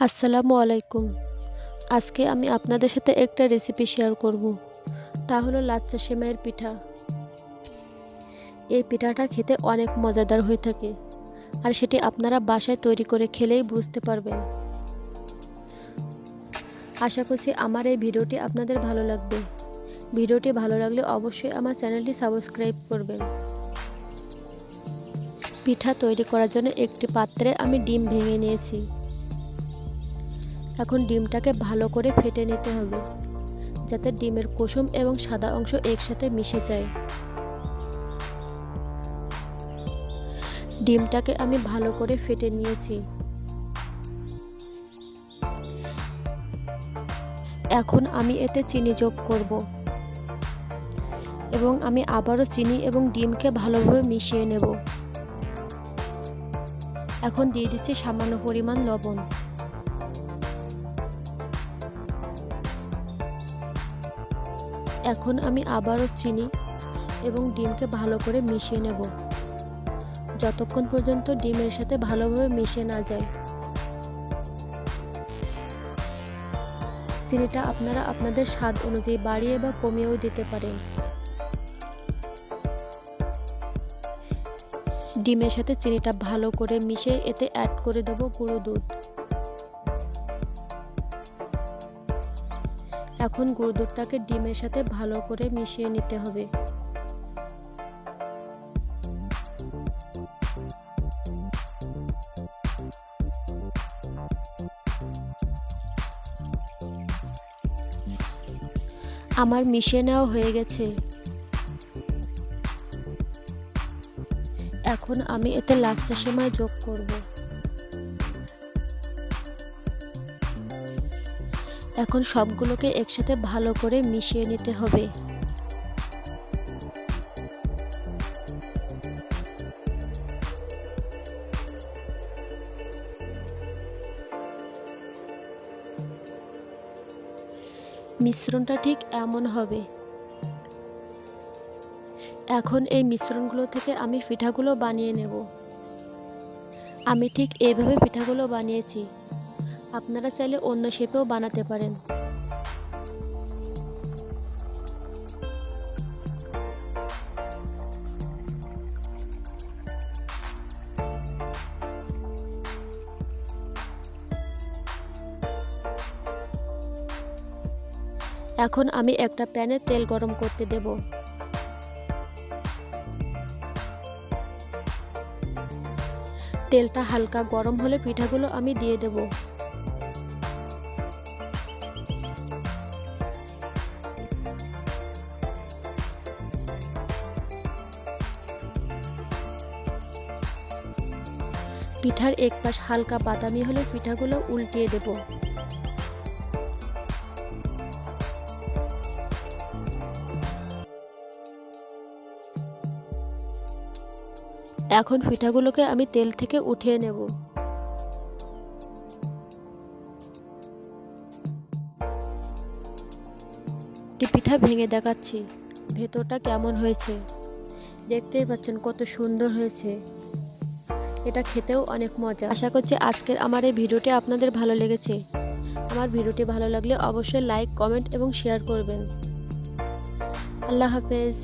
আসসালামু আলাইকুম। আজকে আমি আপনাদের সাথে একটা রেসিপি শেয়ার করব। তা হলো লাচ্চা সেমাইয়ের পিঠা। এই পিঠাটা খেতে অনেক মজাদার হয়ে থাকে, আর সেটি আপনারা বাসায় তৈরি করে খেলেই বুঝতে পারবেন। আশা করছি আমার এই ভিডিওটি আপনাদের ভালো লাগবে। ভিডিওটি ভালো লাগলে অবশ্যই আমার চ্যানেলটি সাবস্ক্রাইব করবেন। পিঠা তৈরি করার জন্য একটি পাত্রে আমি ডিম ভেঙে নিয়েছি। এখন ডিমটাকে ভালো করে ফেটে নিতে হবে, যাতে ডিমের কুসুম এবং সাদা অংশ একসাথে মিশে যায়। ডিমটাকে আমি ভালো করে ফেটে নিয়েছি। এখন আমি এতে চিনি যোগ করব এবং আমি আবারও চিনি এবং ডিমকে ভালোভাবে মিশিয়ে নেব। এখন দিয়ে দিচ্ছি সামান্য পরিমাণ লবণ। এখন আমি আবারও চিনি এবং ডিমকে ভালো করে মিশিয়ে নেব, যতক্ষণ পর্যন্ত ডিমের সাথে ভালোভাবে মিশে না যায়। চিনিটা আপনারা আপনাদের স্বাদ অনুযায়ী বাড়িয়ে বা কমিয়েও দিতে পারেন। ডিমের সাথে চিনিটা ভালো করে মিশিয়ে এতে অ্যাড করে দেব গুঁড়ো দুধ। এখন গুঁড়ো দুধটাকে ডিমের সাথে ভালো করে মিশিয়ে নিতে হবে। আমার মিশিয়ে নেওয়া হয়ে গেছে। এখন আমি এতে লাচ্চা সেমাই যোগ করব। এখন সবগুলোকে একসাথে ভালো করে মিশিয়ে নিতে হবে। মিশ্রণটা ঠিক এমন হবে। এখন এই মিশ্রণগুলো থেকে আমি পিঠাগুলো বানিয়ে নেব। আমি ঠিক এইভাবে পিঠাগুলো বানিয়েছি। আপনারা চাইলে অন্য শেপেও বানাতে পারেন। এখন আমি একটা প্যানে তেল গরম করতে দেব। তেলটা হালকা গরম হলে পিঠাগুলো আমি দিয়ে দেব। পিঠার এক পাশ হালকা বাদামি হলে পিঠাগুলো উল্টিয়ে দেব। এখন পিঠাগুলোকে আমি তেল থেকে উঠিয়ে নেব। পিঠা ভেঙে দেখাচ্ছি ভেতরটা কেমন হয়েছে। দেখতেই পাচ্ছেন কত সুন্দর হয়েছে। এটা খেতেও অনেক মজা। আশা করছি আজকের আমার এই ভিডিওটি আপনাদের ভালো লেগেছে। আমার ভিডিওটি ভালো লাগলে অবশ্যই লাইক, কমেন্ট এবং শেয়ার করবেন। আল্লাহ হাফেজ।